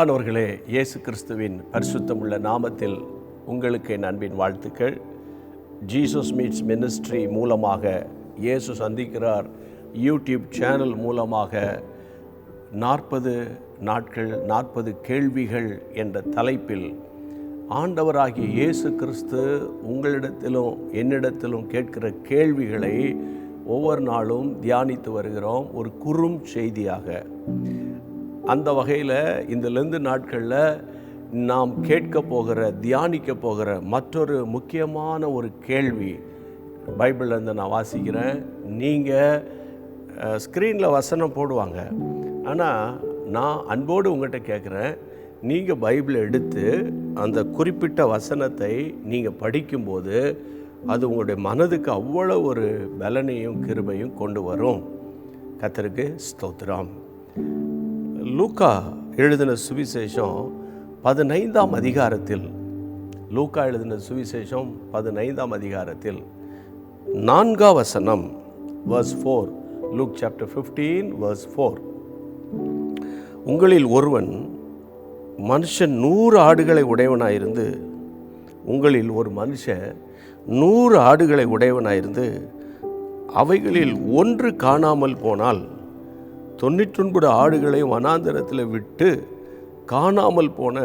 அன்பானவர்களே, இயேசு கிறிஸ்துவின் பரிசுத்தமுள்ள நாமத்தில் உங்களுக்கு என் அன்பின் வாழ்த்துக்கள். ஜீசஸ் மீட்ஸ் மினிஸ்ட்ரி மூலமாக, இயேசு சந்திக்கிறார் யூடியூப் சேனல் மூலமாக 40 நாட்கள் 40 கேள்விகள் என்ற தலைப்பில் ஆண்டவராகிய இயேசு கிறிஸ்து உங்களிடத்திலும் என்னிடத்திலும் கேட்கிற கேள்விகளை ஒவ்வொரு நாளும் தியானித்து வருகிறோம், ஒரு குறும் செய்தியாக. அந்த வகையில் இந்த லெந்து நாட்களில் நாம் கேட்க போகிற, தியானிக்க போகிற மற்றொரு முக்கியமான ஒரு கேள்வி பைபிள்லேருந்து நான் வாசிக்கிறேன். நீங்கள் ஸ்க்ரீனில் வசனம் போடுவாங்க, ஆனால் நான் அன்போடு உங்கள்கிட்ட கேட்குறேன், நீங்கள் பைபிளை எடுத்து அந்த குறிப்பிட்ட வசனத்தை நீங்கள் படிக்கும்போது அது உங்களுடைய மனதுக்கு அவ்வளோ ஒரு பலனையும் கிருபையும் கொண்டு வரும். கர்த்தருக்கு ஸ்தோத்திரம். லூக்கா எழுதின சுவிசேஷம் 15ஆம் அதிகாரத்தில், லூக்கா எழுதின சுவிசேஷம் 15ஆம் அதிகாரத்தில் 4ஆம் வசனம் verse 4, Luke chapter 15 verse 4, உங்களில் ஒருவன் மனுஷன் 100 ஆடுகளை உடையவனாயிருந்து, உங்களில் ஒரு மனுஷன் 100 ஆடுகளை உடையவனாயிருந்து அவைகளில் ஒன்று காணாமல் போனால் 99 ஆடுகளை வனாந்தரத்தில் விட்டு காணாமல் போன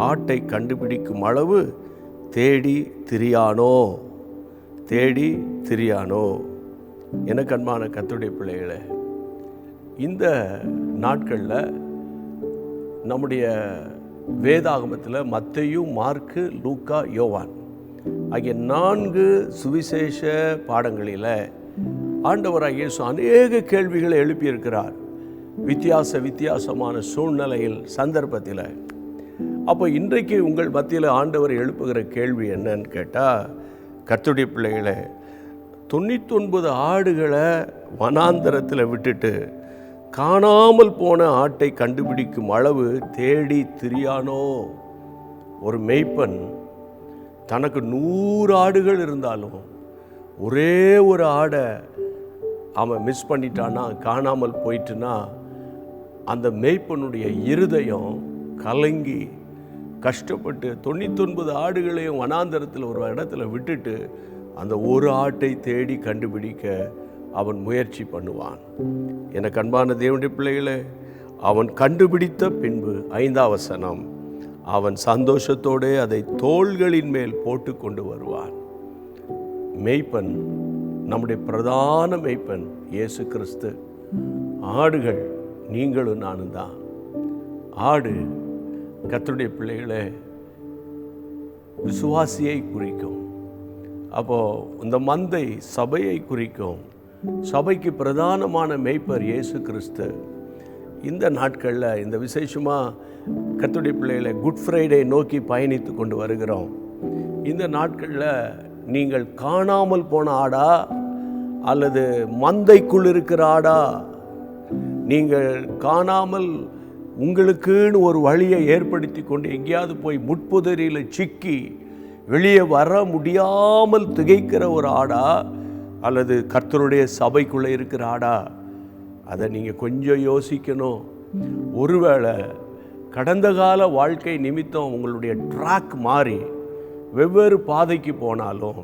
ஆட்டை கண்டுபிடிக்கும் அளவு தேடி திரியானோ. எனக்கு அன்பான கர்த்தருடைய பிள்ளைகளே, இந்த நாட்களில் நம்முடைய வேதாகமத்தில் மத்தேயு, மார்க்கு, லூக்கா, யோவான் ஆகிய 4 சுவிசேஷ பாடங்களில் ஆண்டவராகிய இயேசு அநேக கேள்விகளை எழுப்பியிருக்கிறார், வித்தியாசமான சூழ்நிலையில், சந்தர்ப்பத்தில். அப்போ இன்றைக்கு உங்கள் மத்தியில் ஆண்டவர் எழுப்புகிற கேள்வி என்னன்னு கேட்டால், கர்த்தருடைய பிள்ளைகளை 99 ஆடுகளை வனாந்தரத்தில் விட்டுட்டு காணாமல் போன ஆட்டை கண்டுபிடிக்கும் அளவு தேடி திரியானோ. ஒரு மேய்ப்பன் தனக்கு 100 ஆடுகள் இருந்தாலும் ஒரே ஒரு ஆடை அவன் மிஸ் பண்ணிட்டான்னா, காணாமல் போயிட்டுனா, அந்த மேய்ப்பனுடைய இருதயம் கலங்கி கஷ்டப்பட்டு 99 ஆடுகளையும் வனாந்தரத்தில் ஒரு இடத்துல விட்டுட்டு அந்த ஒரு ஆட்டை தேடி கண்டுபிடிக்க அவன் முயற்சி பண்ணுவான். எனக்கு அன்பான தேவனுடைய பிள்ளைகளே, அவன் கண்டுபிடித்த பின்பு 5ஆம் வசனம், அவன் சந்தோஷத்தோடு அதை தோள்களின் மேல் போட்டு கொண்டு வருவான். மேய்ப்பன், நம்முடைய பிரதான மேய்ப்பன் இயேசு கிறிஸ்து. ஆடுகள் நீங்களும் நானும் தான். ஆடு கர்த்தருடைய பிள்ளைகளே விசுவாசியை குறிக்கும். அப்போது இந்த மந்தை சபையை குறிக்கும். சபைக்கு பிரதானமான மேய்ப்பர் இயேசு கிறிஸ்து. இந்த நாட்களில், இந்த விசேஷமாக கர்த்தருடைய பிள்ளைகளை குட் ஃப்ரைடே நோக்கி பயணித்து கொண்டு வருகிறோம். இந்த நாட்களில் நீங்கள் காணாமல் போன ஆடா அல்லது மந்தைக்குள் இருக்கிற ஆடா? நீங்கள் காணாமல் உங்களுக்குன்னு ஒரு வழியை ஏற்படுத்தி கொண்டு எங்கேயாவது போய் முட்புதரியில் சிக்கி வெளியே வர முடியாமல் திகைக்கிற ஒரு ஆடா, அல்லது கர்த்தருடைய சபைக்குள்ளே இருக்கிற ஆடா? அதை நீங்கள் கொஞ்சம் யோசிக்கணும். ஒருவேளை கடந்த கால வாழ்க்கை நிமித்தம் உங்களுடைய ட்ராக் மாறி வெவ்வேறு பாதைக்கு போனாலும்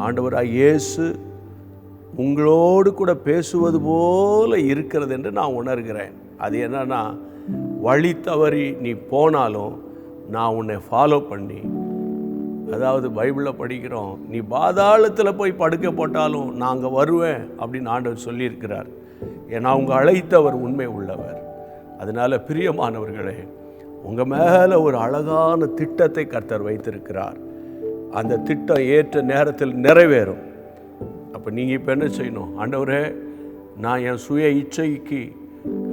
ஆண்டவராக இயேசு உங்களோடு கூட பேசுவது போல இருக்கிறது என்று நான் உணர்கிறேன். அது என்னன்னா, வழி தவறி நீ போனாலும் நான் உன்னை ஃபாலோ பண்ணி, அதாவது பைபிளில் படிக்கிறோம், நீ பாதாளத்தில் போய் படுக்க போட்டாலும் நாங்கள் வருவேன் அப்படின்னு ஆண்டவர் சொல்லியிருக்கிறார். ஏன்னா உங்கள் அழைத்தவர் உண்மை உள்ளவர். அதனால் பிரியமானவர்களே, உங்கள் மேலே ஒரு அழகான திட்டத்தை கர்த்தர் வைத்திருக்கிறார். அந்த திட்டம் ஏற்ற நேரத்தில் நிறைவேறும். அப்போ நீங்கள் இப்போ என்ன செய்யணும்? ஆண்டவரே, நான் என் சுய இச்சைக்கு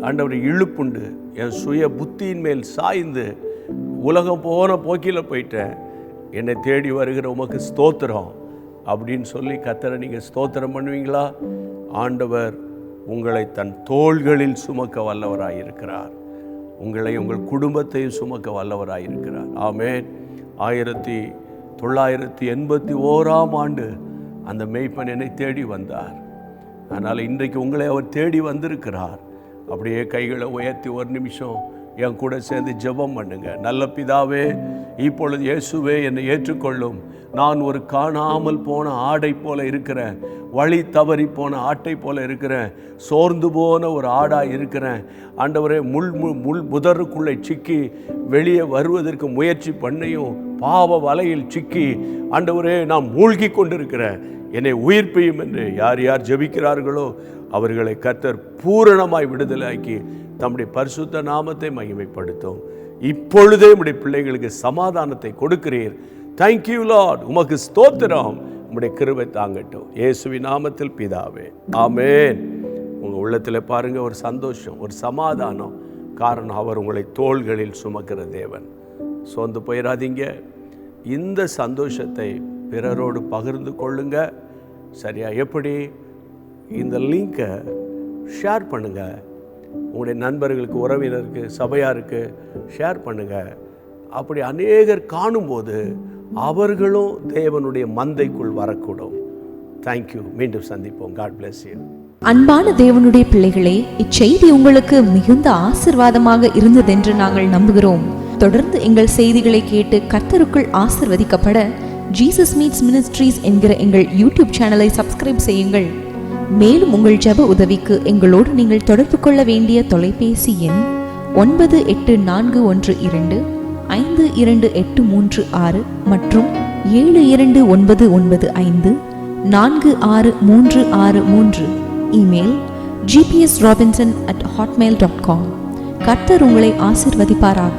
ஆண்டவரை இழுப்புண்டு என் சுய புத்தியின் மேல் சாய்ந்து உலகம் போன போக்கில் போயிட்டேன், என்னை தேடி வருகிற உமக்கு ஸ்தோத்திரம் அப்படின்னு சொல்லி கர்த்தரை நீங்கள் ஸ்தோத்திரம் பண்ணுவீங்களா? ஆண்டவர் உங்களை தன் தோள்களில் சுமக்க வல்லவராயிருக்கிறார். உங்களை, உங்கள் குடும்பத்தையும் சுமக்க வல்லவராயிருக்கிறார். ஆமென். 1981ஆம் ஆண்டு அந்த மேய்ப்பன் என்னை தேடி வந்தார். அதனால் இன்றைக்கு உங்களை அவர் தேடி வந்திருக்கிறார். அப்படியே கைகளை உயர்த்தி ஒரு நிமிஷம் என் கூட சேர்ந்து ஜெபம் பண்ணுங்க. நல்ல பிதாவே, இப்பொழுது இயேசுவே என்னை ஏற்றுக்கொள்ளும். நான் ஒரு காணாமல் போன ஆடை போல இருக்கிறேன், வழி தவறி போன ஆட்டை போல இருக்கிறேன், சோர்ந்து போன ஒரு ஆடாக இருக்கிறேன். ஆண்டவரே, முள் புதருக்குள்ளே சிக்கி வெளியே வருவதற்கு முயற்சி பண்ணியும் பாவ வலையில் சிக்கி ஆண்டவரே நான் மூழ்கி கொண்டிருக்கிறேன், என்னை உயிர்ப்பையும் என்று யார் யார் ஜெபிக்கிறார்களோ அவர்களை கர்த்தர் பூரணமாய் விடுதலையாக்கி தம்முடைய பரிசுத்த நாமத்தை மகிமைப்படுத்தும். இப்பொழுதே உம்முடைய பிள்ளைகளுக்கு சமாதானத்தை கொடுக்கிறீர். Thank you Lord. உமக்கு ஸ்தோத்திரம். உம்முடைய கிருபை தாங்கட்டும். இயேசுவின் நாமத்தில் பிதாவே, ஆமென். உங்கள் உள்ளத்தில் பாருங்கள் ஒரு சந்தோஷம், ஒரு சமாதானம். காரணம், அவர் உங்களை தோள்களில் சுமக்கிற தேவன். சோர்ந்து போயிடாதீங்க. இந்த சந்தோஷத்தை பிறரோடு பகிர்ந்து கொள்ளுங்க. சரியா? எப்படி? இந்த லிங்கை ஷேர் பண்ணுங்கள். உங்களுடைய நண்பர்களுக்கு, உறவினருக்கு, சபையாருக்கு ஷேர் பண்ணுங்கள். அப்படி அநேகர் காணும்போது அவர்களும் தேவனுடைய மந்தைக்குள் வரக்கூடும். தேங்க்யூ. மீண்டும் சந்திப்போம். God bless you. அன்பான தேவனுடைய பிள்ளைகளே, இச்செய்தி உங்களுக்கு மிகுந்த ஆசீர்வாதமாக இருந்ததென்று நாங்கள் நம்புகிறோம். தொடர்ந்து எங்கள் செய்திகளை கேட்டு கர்த்தருக்குள் ஆசீர்வதிக்கப்பட ஜீசஸ் மீட்ஸ் மினிஸ்ட்ரீஸ் என்கிற எங்கள் யூடியூப் சேனலை சப்ஸ்கிரைப் செய்யுங்கள். மேலும் உங்கள் ஜெப உதவிக்கு எங்களோடு நீங்கள் தொடர்பு கொள்ள வேண்டிய தொலைபேசி எண் 9842252836 மற்றும் 7299546363. Email gpsrobinson@hotmail.com. கர்த்தர் உங்களை ஆசீர்வதிப்பாராக.